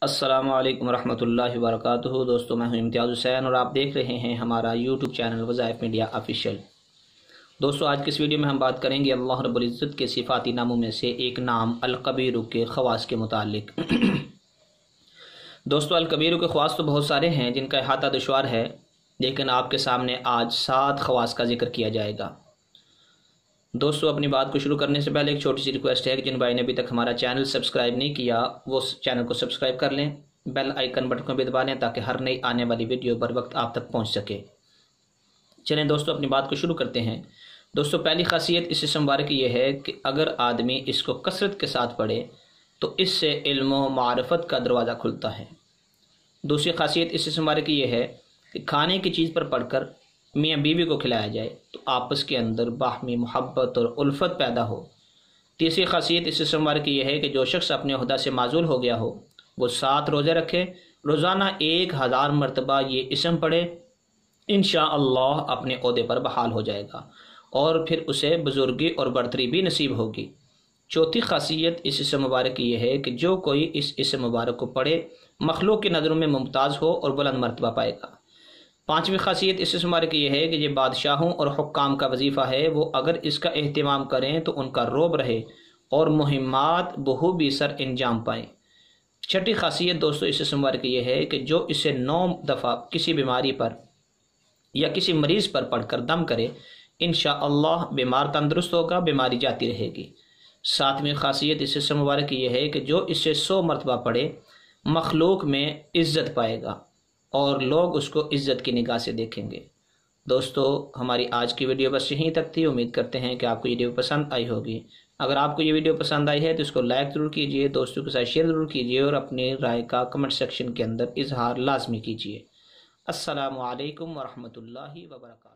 السلام علیکم ورحمۃ اللہ وبرکاتہ۔ دوستو میں ہوں امتیاز حسین اور آپ دیکھ رہے ہیں ہمارا یوٹیوب چینل وظائف میڈیا آفیشیل۔ دوستو آج کی اس ویڈیو میں ہم بات کریں گے اللہ رب العزت کے صفاتی ناموں میں سے ایک نام الکبیر کے خواص کے متعلق۔ دوستو الکبیر کے خواص تو بہت سارے ہیں جن کا احاطہ دشوار ہے، لیکن آپ کے سامنے آج 7 خواص کا ذکر کیا جائے گا۔ دوستو اپنی بات کو شروع کرنے سے پہلے ایک چھوٹی سی ریکویسٹ ہے کہ جن بھائی نے ابھی تک ہمارا چینل سبسکرائب نہیں کیا وہ چینل کو سبسکرائب کر لیں، بیل آئیکن بٹن کو بھی دبا لیں تاکہ ہر نئی آنے والی ویڈیو بر وقت آپ تک پہنچ سکے۔ چلیں دوستو اپنی بات کو شروع کرتے ہیں۔ دوستو پہلی خاصیت اس اسم مبارک کی یہ ہے کہ اگر آدمی اس کو کثرت کے ساتھ پڑھے تو اس سے علم و معرفت کا دروازہ کھلتا ہے۔ دوسری خاصیت اس اسم مبارک کی یہ ہے کہ کھانے کی چیز پر پڑھ کر میاں بیوی کو کھلایا جائے تو آپس کے اندر باہمی محبت اور الفت پیدا ہو۔ تیسری خاصیت اس اسم مبارک کی یہ ہے کہ جو شخص اپنے عہدہ سے معزول ہو گیا ہو وہ 7 روزے رکھے، روزانہ 1000 مرتبہ یہ اسم پڑھے، انشاءاللہ اپنے عہدے پر بحال ہو جائے گا اور پھر اسے بزرگی اور برتری بھی نصیب ہوگی۔ چوتھی خاصیت اس اسم مبارک کی یہ ہے کہ جو کوئی اس اسم مبارک کو پڑھے مخلوق کی نظروں میں ممتاز ہو اور بلند مرتبہ پائے گا۔ پانچویں خاصیت اس اسم مبارک کی یہ ہے کہ یہ بادشاہوں اور حکام کا وظیفہ ہے، وہ اگر اس کا اہتمام کریں تو ان کا رعب رہے اور مہمات بخوبی سر انجام پائیں۔ چھٹی خاصیت دوستو اس اسم مبارک کی یہ ہے کہ جو اسے 9 دفعہ کسی بیماری پر یا کسی مریض پر پڑھ کر دم کرے انشاءاللہ بیمار تندرست ہوگا، بیماری جاتی رہے گی۔ 7ویں خاصیت اس اسم مبارک کی یہ ہے کہ جو اسے 100 مرتبہ پڑھے مخلوق میں عزت پائے گا اور لوگ اس کو عزت کی نگاہ سے دیکھیں گے۔ دوستو ہماری آج کی ویڈیو بس یہیں تک تھی، امید کرتے ہیں کہ آپ کو یہ ویڈیو پسند آئی ہوگی۔ اگر آپ کو یہ ویڈیو پسند آئی ہے تو اس کو لائک ضرور کیجئے، دوستوں کے ساتھ شیئر ضرور کیجئے اور اپنی رائے کا کمنٹ سیکشن کے اندر اظہار لازمی کیجئے۔ السلام علیکم ورحمۃ اللہ وبرکاتہ۔